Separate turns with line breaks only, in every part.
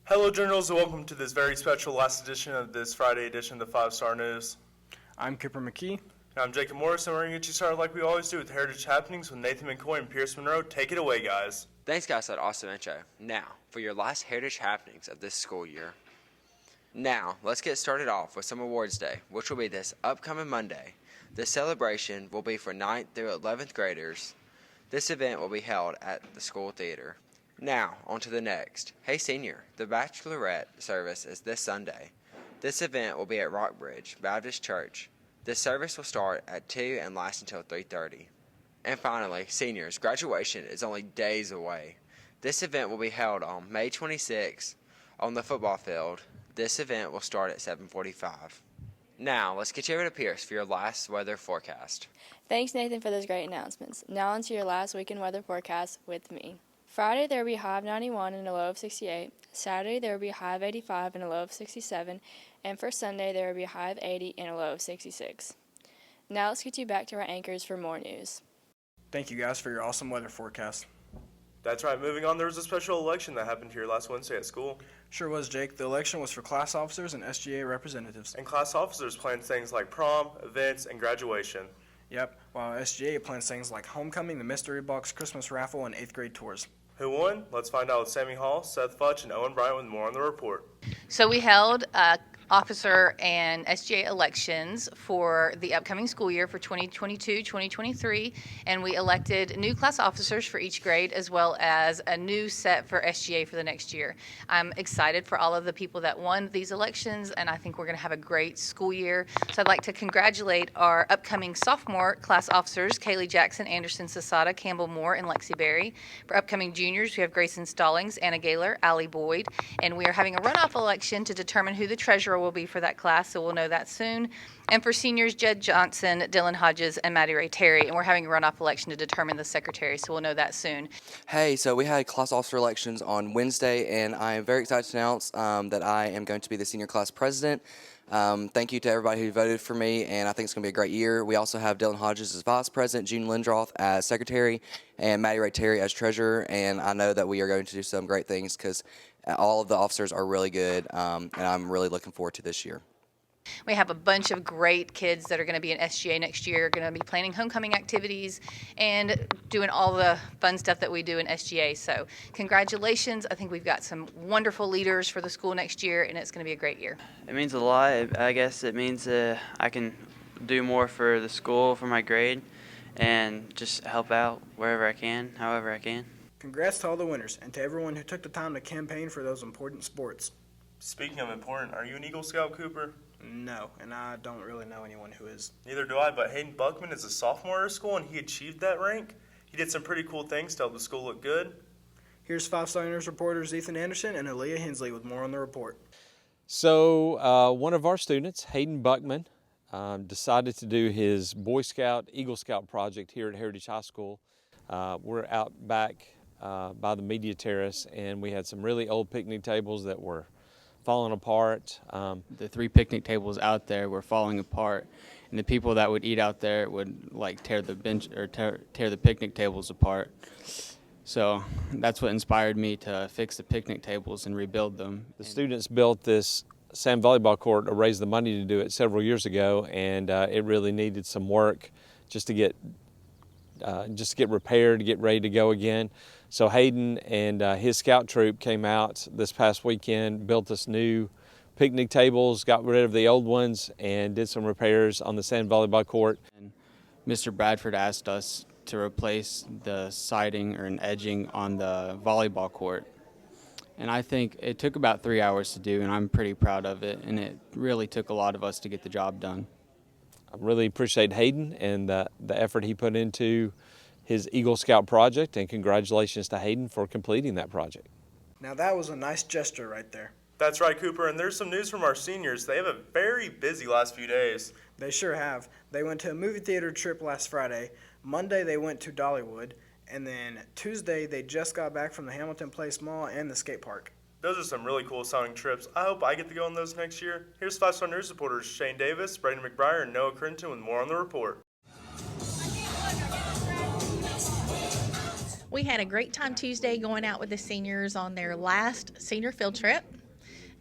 Hello, journals, and welcome to this very special last edition of this Friday edition of the 5-Star News.
I'm Cooper McKee.
And I'm Jacob Morris, and we're going to get you started like we always do with Heritage Happenings with Nathan McCoy and Pierce Monroe. Take it away, guys.
Thanks, guys, for that awesome intro. Now, for your last Heritage Happenings of this school year. Now, let's get started off with some Awards Day, which will be this upcoming Monday. This celebration will be for 9th through 11th graders. This event will be held at the school theater. Now, on to the next. Hey Senior, the Bachelorette service is this Sunday. This event will be at Rockbridge Baptist Church. This service will start at 2 and last until 3:30. And finally, Seniors, graduation is only days away. This event will be held on May 26th on the football field. This event will start at 7:45. Now, let's get you over to Pierce for your last weather forecast.
Thanks, Nathan, for those great announcements. Now on to your last weekend weather forecast with me. Friday, there will be a high of 91 and a low of 68. Saturday, there will be a high of 85 and a low of 67. And for Sunday, there will be a high of 80 and a low of 66. Now let's get you back to our anchors for more news.
Thank you guys for your awesome weather forecast.
That's right. Moving on, there was a special election that happened here last Wednesday at school.
Sure was, Jake. The election was for class officers and SGA representatives.
And class officers planned things like prom, events, and graduation.
Yep, while SGA plans things like homecoming, the mystery box, Christmas raffle, and 8th grade tours.
Who won? Let's find out with Sammy Hall, Seth Futch, and Owen Bryant with more on the report.
So we held officer and SGA elections for the upcoming school year for 2022-2023, and we elected new class officers for each grade as well as a new set for SGA for the next year. I'm excited for all of the people that won these elections, and I think we're going to have a great school year. So I'd like to congratulate our upcoming sophomore class officers, Kaylee Jackson, Anderson Sasada, Campbell Moore, and Lexi Berry. For upcoming juniors, we have Grayson Stallings, Anna Gaylor, Allie Boyd, and we are having a runoff election to determine who the treasurer will be for that class, so we'll know that soon. And for seniors, Jed Johnson, Dylan Hodges, and Maddie Ray Terry, and we're having a runoff election to determine the secretary, so we'll know that soon.
Hey, so we had class officer elections on Wednesday, and I am very excited to announce that I am going to be the senior class president. Thank you to everybody who voted for me, and I think it's going to be a great year. We also have Dylan Hodges as vice president, June Lindroth as secretary, and Maddie Ray Terry as treasurer, and I know that we are going to do some great things because all of the officers are really good, and I'm really looking forward to this year.
We have a bunch of great kids that are going to be in SGA next year, going to be planning homecoming activities and doing all the fun stuff that we do in SGA. So congratulations. I think we've got some wonderful leaders for the school next year, and it's going to be a great year.
It means a lot. I guess it means I can do more for the school, for my grade, and just help out wherever I can, however I can.
Congrats to all the winners and to everyone who took the time to campaign for those important sports.
Speaking of important, are you an Eagle Scout, Cooper?
No, and I don't really know anyone who is.
Neither do I, but Hayden Buckman is a sophomore at our school, and he achieved that rank. He did some pretty cool things to help the school look good.
Here's 5-Star News reporters Ethan Anderson and Aaliyah Hensley with more on the report.
So one of our students, Hayden Buckman, decided to do his Boy Scout, Eagle Scout project here at Heritage High School. We're out back by the media terrace, and we had some really old picnic tables that were falling apart.
The 3 picnic tables out there were falling apart, and the people that would eat out there would like tear the bench or tear the picnic tables apart. So that's what inspired me to fix the picnic tables and rebuild them.
The students built this sand volleyball court or raised the money to do it several years ago, and it really needed some work just to get repaired, to get ready to go again. So Hayden and his scout troop came out this past weekend, built us new picnic tables, got rid of the old ones, and did some repairs on the sand volleyball court.
And Mr. Bradford asked us to replace the siding or an edging on the volleyball court. And I think it took about 3 hours to do, and I'm pretty proud of it, and it really took a lot of us to get the job done.
I really appreciate Hayden and the effort he put into his Eagle Scout project, and congratulations to Hayden for completing that project.
Now that was a nice gesture right there.
That's right, Cooper, and there's some news from our seniors. They have a very busy last few days.
They sure have. They went to a movie theater trip last Friday. Monday they went to Dollywood. And then Tuesday they just got back from the Hamilton Place Mall and the skate park.
Those are some really cool sounding trips. I hope I get to go on those next year. Here's 5 Star News reporters Shane Davis, Brandon McBride, and Noah Crinton with more on the report.
We had a great time Tuesday going out with the seniors on their last senior field trip.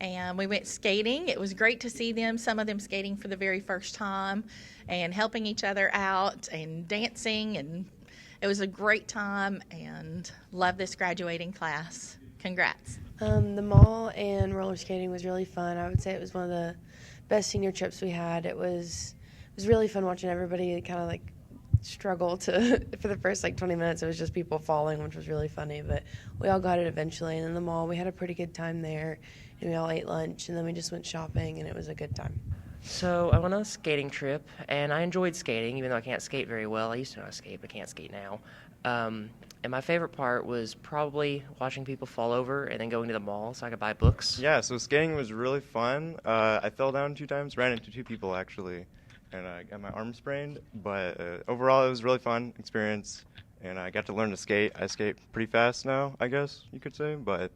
And we went skating. It was great to see them, some of them skating for the very first time and helping each other out and dancing. And it was a great time and love this graduating class. Congrats.
The mall and roller skating was really fun. I would say it was one of the best senior trips we had. It was really fun watching everybody kind of like struggle to for the first 20 minutes. It was just people falling, which was really funny, but we all got it eventually. And in the mall we had a pretty good time there, and we all ate lunch, and then we just went shopping, and it was a good time.
So I went on a skating trip, and I enjoyed skating, even though I can't skate very well. I used to know how to skate, but can't skate now. And my favorite part was probably watching people fall over and then going to the mall so I could buy books.
Yeah, so skating was really fun. I fell down 2 times, ran into 2 people actually, and I got my arm sprained. But overall, it was a really fun experience, and I got to learn to skate. I skate pretty fast now, I guess you could say, but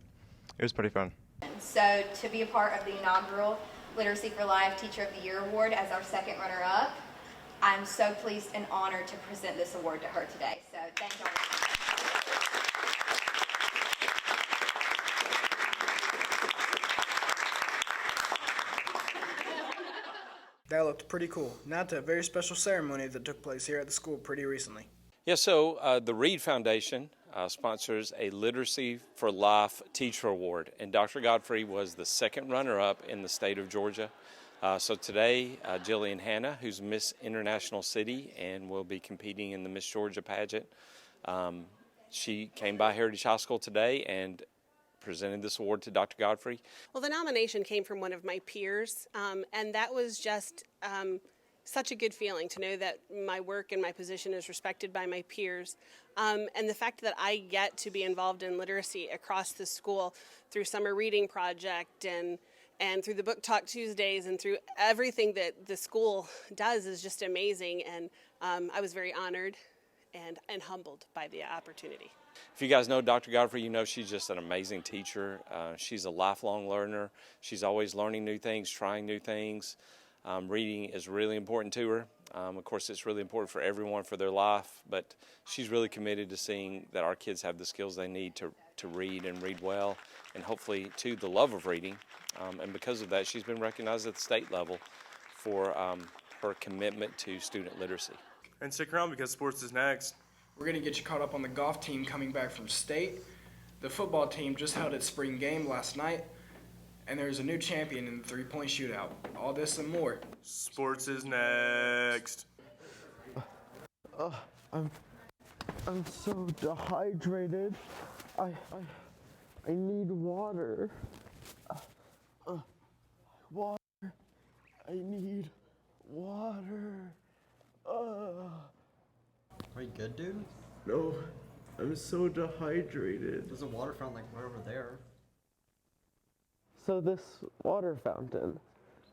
it was pretty fun.
So to be a part of the inaugural Literacy for Life Teacher of the Year Award as our second runner-up, I'm so pleased and honored to present this award to her today. So thank y'all.
That looked pretty cool. Now to a very special ceremony that took place here at the school pretty recently.
Yeah, so the Reed Foundation sponsors a Literacy for Life Teacher Award, and Dr. Godfrey was the second runner-up in the state of Georgia. So today, Jillian Hanna, who's Miss International City and will be competing in the Miss Georgia pageant, she came by Heritage High School today and presented this award to Dr. Godfrey.
Well, the nomination came from one of my peers, and that was just such a good feeling to know that my work and my position is respected by my peers. And the fact that I get to be involved in literacy across the school through Summer Reading Project and through the Book Talk Tuesdays and through everything that the school does is just amazing. And I was very honored and humbled by the opportunity.
If you guys know Dr. Godfrey, you know she's just an amazing teacher. She's a lifelong learner. She's always learning new things, trying new things. Reading is really important to her. Of course, it's really important for everyone for their life, but she's really committed to seeing that our kids have the skills they need to read and read well, and hopefully, too, the love of reading. And because of that, she's been recognized at the state level for her commitment to student literacy.
And stick around because sports is next.
We're going to get you caught up on the golf team coming back from state. The football team just held its spring game last night, and there's a new champion in the three-point shootout. All this and more.
Sports is next.
I'm so dehydrated. I need water. Water. I need water.
Are you good, dude?
No, I'm so dehydrated.
There's a water fountain right over there.
So this water fountain,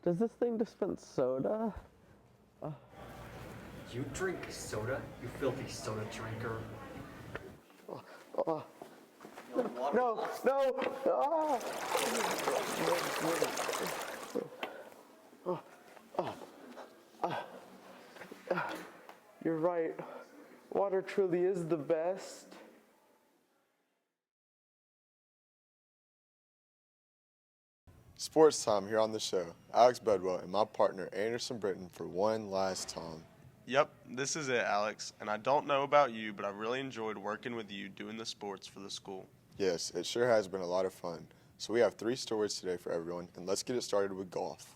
does this thing dispense soda?
You drink soda? You filthy soda drinker.
No! You're right. Water truly is the best.
Sports time here on the show. Alex Bedwell and my partner Anderson Britton for one last time.
Yep, this is it, Alex. And I don't know about you, but I really enjoyed working with you doing the sports for the school.
Yes, it sure has been a lot of fun. So we have 3 stories today for everyone, and let's get it started with golf.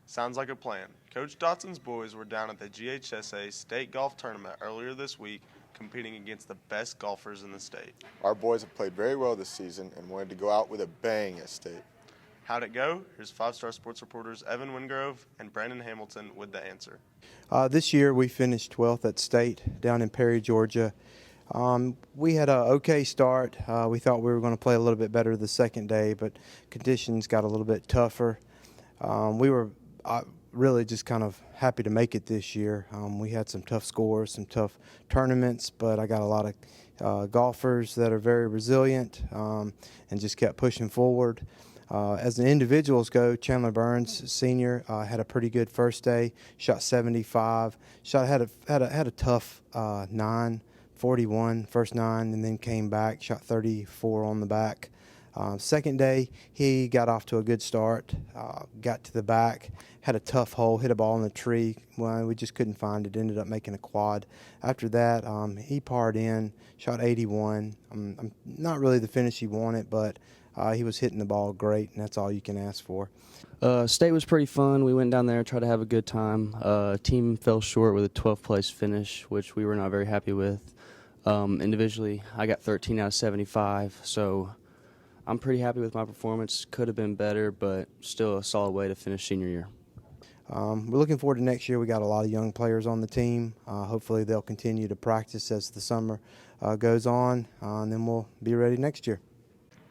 Sounds like a plan. Coach Dotson's boys were down at the GHSA State Golf Tournament earlier this week, competing against the best golfers in the state.
Our boys have played very well this season and wanted to go out with a bang at state.
How'd it go? Here's 5-star sports reporters Evan Wingrove and Brandon Hamilton with the answer.
This year we finished 12th at state down in Perry, Georgia. We had an okay start. We thought we were going to play a little bit better the second day, but conditions got a little bit tougher. We were really just kind of happy to make it this year. We had some tough scores, some tough tournaments, but I got a lot of golfers that are very resilient and just kept pushing forward. As the individuals go, Chandler Burns, senior, had a pretty good first day. Shot 75. Had a tough 41 first 9, and then came back. Shot 34 on the back. Second day, he got off to a good start. Got to the back, had a tough hole, hit a ball in the tree. Well, we just couldn't find it. Ended up making a quad. After that, he parred in, shot 81. Not really the finish he wanted, but he was hitting the ball great, and that's all you can ask for.
State was pretty fun. We went down there and tried to have a good time. Team fell short with a 12th place finish, which we were not very happy with. Individually, I got 13 out of 75, so I'm pretty happy with my performance. Could have been better, but still a solid way to finish senior year.
We're looking forward to next year. We got a lot of young players on the team. Hopefully they'll continue to practice as the summer goes on, and then we'll be ready next year.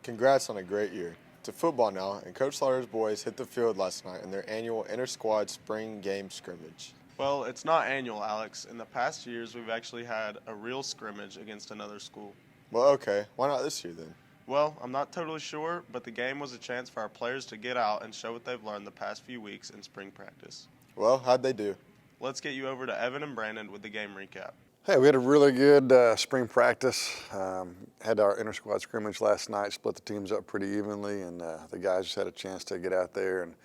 Congrats on a great year. To football now, and Coach Slaughter's boys hit the field last night in their annual inter-squad spring game scrimmage.
Well, it's not annual, Alex. In the past years, we've actually had a real scrimmage against another school.
Well, okay. Why not this year then?
Well, I'm not totally sure, but the game was a chance for our players to get out and show what they've learned the past few weeks in spring practice.
Well, how'd they do?
Let's get you over to Evan and Brandon with the game recap.
Hey, we had a really good spring practice. Had our inter-squad scrimmage last night, split the teams up pretty evenly, and the guys just had a chance to get out there and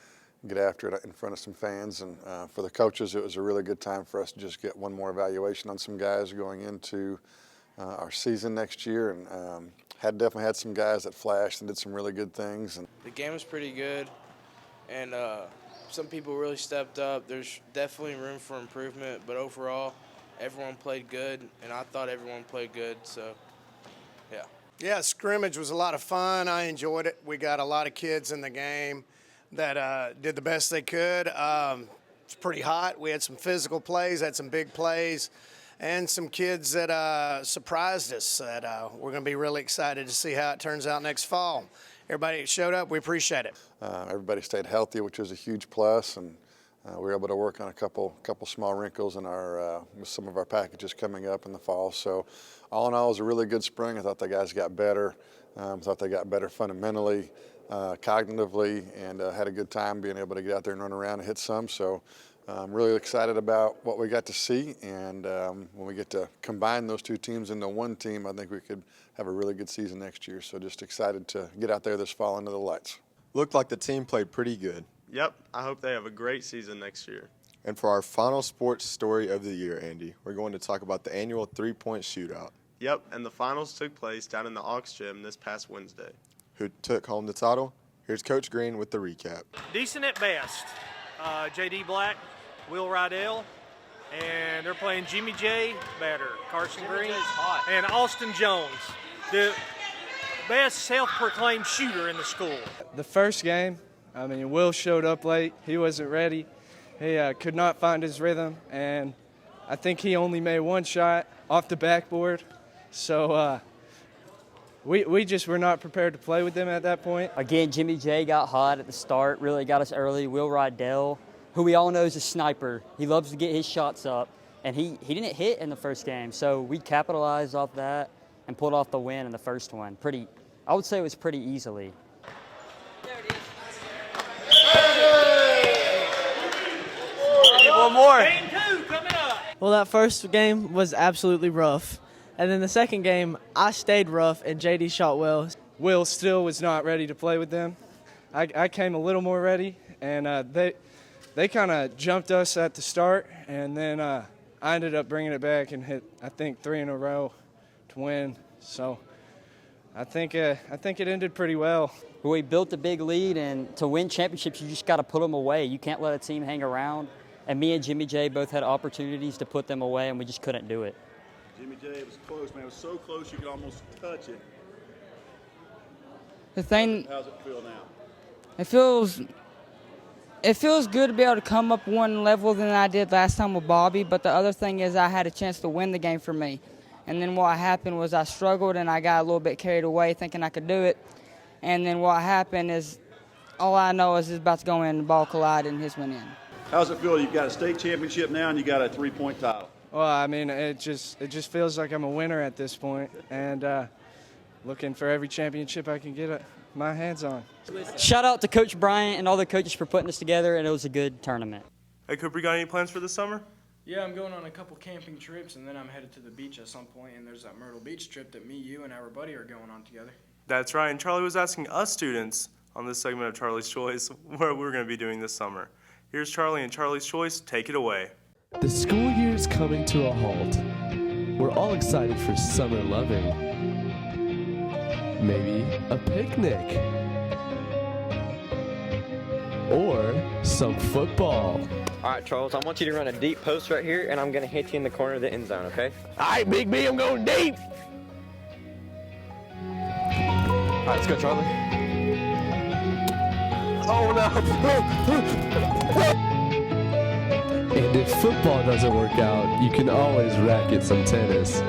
get after it in front of some fans. And for the coaches, it was a really good time for us to just get one more evaluation on some guys going into our season next year. And definitely had some guys that flashed and did some really good things. And
the game was pretty good, and some people really stepped up. There's definitely room for improvement, but overall, everyone played good, and I thought everyone played good, so yeah.
Yeah, scrimmage was a lot of fun. I enjoyed it. We got a lot of kids in the game that did the best they could. It's pretty hot. We had some physical plays, had some big plays, and some kids that surprised us that we're going to be really excited to see how it turns out next fall. Everybody that showed up, we appreciate it.
everybody stayed healthy, which was a huge plus, and we were able to work on a couple small wrinkles in our with some of our packages coming up in the fall. So all in all, it was a really good spring. I thought the guys got better. Thought they got better fundamentally, cognitively, and had a good time being able to get out there and run around and hit some. So I'm really excited about what we got to see, and when we get to combine those two teams into one team, I think we could have a really good season next year. So just excited to get out there this fall into the lights.
Looked like the team played pretty good.
Yep, I hope they have a great season next year.
And for our final sports story of the year, Andy, we're going to talk about the annual three-point shootout.
Yep, and the finals took place down in the Aux Gym this past Wednesday.
Who took home the title? Here's Coach Green with the recap.
Decent at best. J.D. Black, Will Rydell, and they're playing Jimmy J. Batter, Carson Green, and Austin Jones, the best self-proclaimed shooter in the school.
The first game, Will showed up late. He wasn't ready. He could not find his rhythm, and I think he only made one shot off the backboard. So we just were not prepared to play with them at that point.
Again, Jimmy J got hot at the start, really got us early. Will Rydell, who we all know is a sniper. He loves to get his shots up, and he didn't hit in the first game. So we capitalized off that and pulled off the win in the first one. I would say it was pretty easily.
One more.
Game 2 coming up.
Well, that first game was absolutely rough. And then the second game, I stayed rough, and JD shot well.
Will still was not ready to play with them. I came a little more ready, and they kind of jumped us at the start, and then I ended up bringing it back and hit, I think, 3 in a row to win. So I think it ended pretty well.
We built a big lead, and to win championships, you just got to put them away. You can't let a team hang around. And me and Jimmy J both had opportunities to put them away, and we just couldn't do it.
Jimmy J, it was close, man. It was so close you could almost touch it. How's it feel now?
It feels good to be able to come up one level than I did last time with Bobby, but the other thing is I had a chance to win the game for me. And then what happened was I struggled and I got a little bit carried away thinking I could do it. And then what happened is all I know is it's about to go in, the ball collided and his went in.
How's it feel? You've got a state championship now and you got a 3-point title.
Well, I mean, it just feels like I'm a winner at this point, and looking for every championship I can get my hands on.
Shout out to Coach Bryant and all the coaches for putting us together, and it was a good tournament.
Hey, Cooper, you got any plans for this summer?
Yeah, I'm going on a couple camping trips, and then I'm headed to the beach at some point, and there's that Myrtle Beach trip that me, you, and our buddy are going on together.
That's right, and Charlie was asking us students on this segment of Charlie's Choice what we're going to be doing this summer. Here's Charlie and Charlie's Choice. Take it away.
The school year is coming to a halt. We're all excited for summer loving. Maybe a picnic. Or some football.
All right, Charles, I want you to run a deep post right here, and I'm going to hit you in the corner of the end zone, okay?
All right, Big B, I'm going deep.
All right, let's go, Charlie.
Oh, no. And if football doesn't work out, you can always racket some tennis.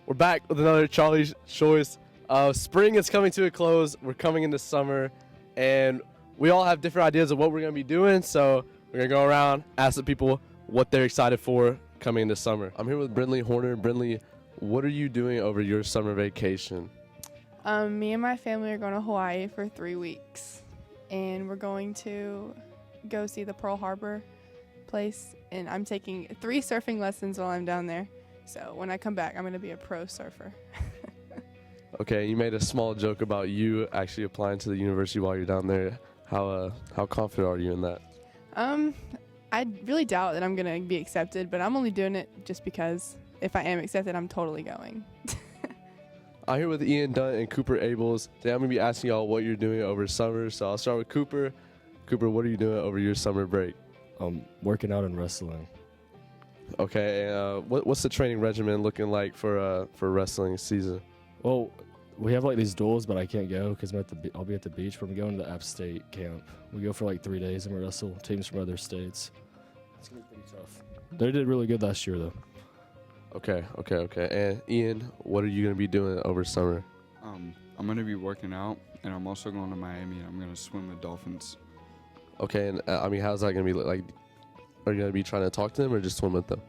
We're back with another Charlie's Choice. Spring is coming to a close. We're coming into summer, and we all have different ideas of what we're going to be doing. So we're going to go around, ask the people what they're excited for coming into summer. I'm here with Brindley Horner. Brindley, what are you doing over your summer vacation?
Me and my family are going to Hawaii for 3 weeks, and we're going to go see the Pearl Harbor place, and I'm taking 3 surfing lessons while I'm down there. So when I come back, I'm going to be a pro surfer.
Okay, you made a small joke about you actually applying to the university while you're down there. How confident are you in that?
I really doubt that I'm going to be accepted, but I'm only doing it just because if I am accepted, I'm totally going.
I'm here with Ian Dunn and Cooper Abels. Today I'm going to be asking y'all what you're doing over summer. So I'll start with Cooper. Cooper, what are you doing over your summer break?
Working out and wrestling.
Okay, what's the training regimen looking like for wrestling season?
Well, we have like these duels, but I can't go because I'll be at the beach. We're going to the App State camp. We go for like 3 days and we wrestle teams from other states. It's going to be pretty tough. They did really good last year, though.
Okay. And Ian, what are you going to be doing over summer?
I'm going to be working out, and I'm also going to Miami, and I'm going to swim with dolphins.
Okay, and how's that going to be like? Are you going to be trying to talk to them or just swim with them?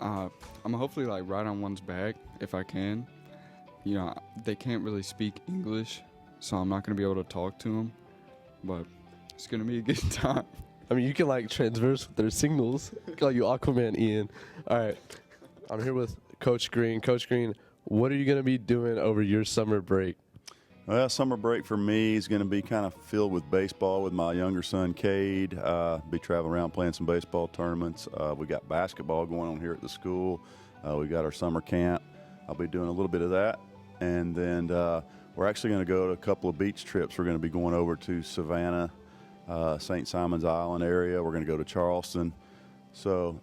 I'm hopefully like ride on one's back if I can. You know, they can't really speak English, so I'm not going to be able to talk to them, but it's going to be a good time.
I mean, you can like transverse with their signals. Call you Aquaman, Ian. All right. I'm here with Coach Green. Coach Green, what are you going to be doing over your summer break?
Well, summer break for me is going to be kind of filled with baseball with my younger son, Cade. Be traveling around playing some baseball tournaments. We got basketball going on here at the school. We got our summer camp. I'll be doing a little bit of that. And then we're actually going to go to a couple of beach trips. We're going to be going over to Savannah, St. Simon's Island area. We're going to go to Charleston. So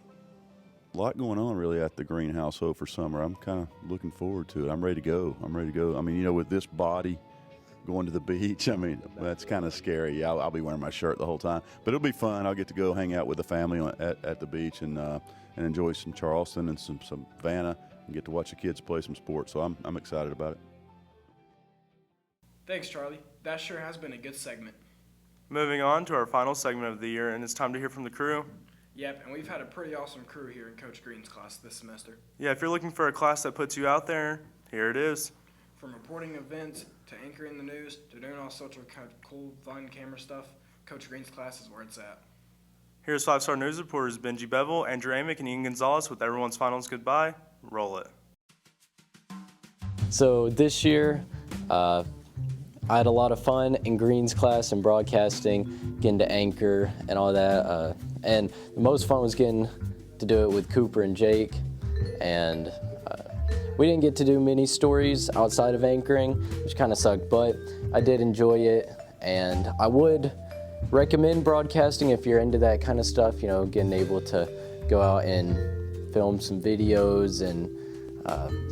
a lot going on really at the Green household for summer. I'm kind of looking forward to it. I'm ready to go. I mean, you know, with this body going to the beach, I mean, that's kind of scary. Yeah, I'll be wearing my shirt the whole time. But it'll be fun. I'll get to go hang out with the family at the beach and enjoy some Charleston and some Savannah and get to watch the kids play some sports. So I'm excited about it.
Thanks, Charlie. That sure has been a good segment.
Moving on to our final segment of the year, and it's time to hear from the crew.
Yep, and we've had a pretty awesome crew here in Coach Green's class this semester.
Yeah, if you're looking for a class that puts you out there, here it is.
From reporting events to anchoring the news to doing all sorts of kind of cool, fun camera stuff, Coach Green's class is where it's at.
Here's 5-star news reporters Benji Bevel, Andrew Amick, and Ian Gonzalez with everyone's finals goodbye. Roll it.
So this year, I had a lot of fun in Green's class and broadcasting, getting to anchor and all that. And the most fun was getting to do it with Cooper and Jake. And we didn't get to do many stories outside of anchoring, which kind of sucked, but I did enjoy it. And I would recommend broadcasting if you're into that kind of stuff, you know, getting able to go out and film some videos and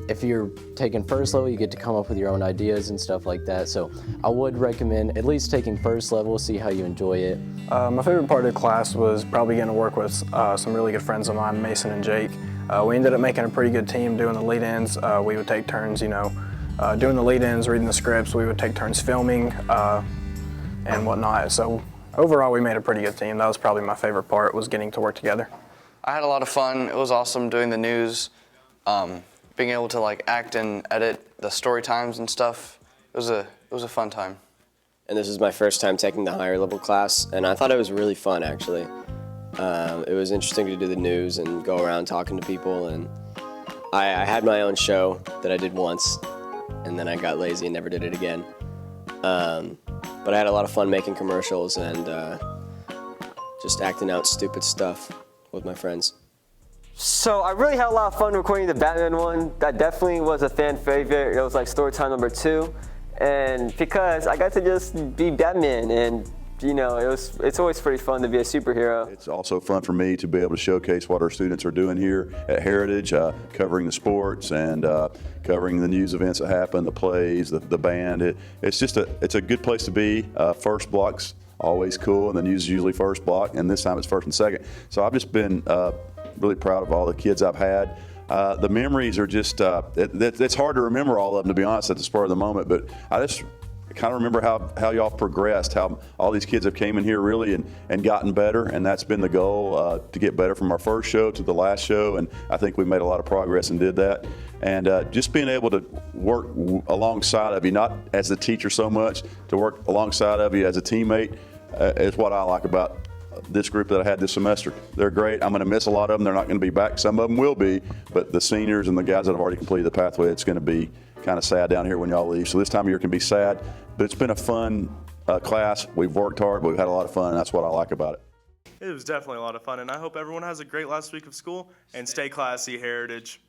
If you're taking first level, you get to come up with your own ideas and stuff like that. So I would recommend at least taking first level, see how you enjoy it.
My favorite part of the class was probably getting to work with some really good friends of mine, Mason and Jake. We ended up making a pretty good team doing the lead-ins. We would take turns, doing the lead-ins, reading the scripts. We would take turns filming and whatnot. So overall, we made a pretty good team. That was probably my favorite part, was getting to work together.
I had a lot of fun. It was awesome doing the news, being able to act and edit the story times and stuff. It was a fun time.
And this is my first time taking the higher level class, and I thought it was really fun actually. It was interesting to do the news and go around talking to people, and I had my own show that I did once, and then I got lazy and never did it again. But I had a lot of fun making commercials and just acting out stupid stuff with my friends.
So I really had a lot of fun recording the Batman one. That definitely was a fan favorite. It was like story time number 2. And because I got to just be Batman, and it's always pretty fun to be a superhero.
It's also fun for me to be able to showcase what our students are doing here at Heritage, covering the sports and covering the news events that happen, the plays, the band. It's a good place to be. First block's always cool, and the news is usually first block, and this time it's first and second. So I've just been really proud of all the kids I've had. The memories are just, it's hard to remember all of them, to be honest, at the spur of the moment, but I just kind of remember how y'all progressed, how all these kids have came in here really and gotten better, and that's been the goal, to get better from our first show to the last show, and I think we made a lot of progress and did that. And just being able to work alongside of you, not as a teacher so much, to work alongside of you as a teammate, is what I like about this group that I had this semester. They're great. I'm going to miss a lot of them. They're not going to be back. Some of them will be, but the seniors and the guys that have already completed the pathway, it's going to be kind of sad down here when y'all leave. So this time of year can be sad, but it's been a fun class. We've worked hard, but we've had a lot of fun, and that's what I like about it.
It was definitely a lot of fun, and I hope everyone has a great last week of school, and stay classy, Heritage.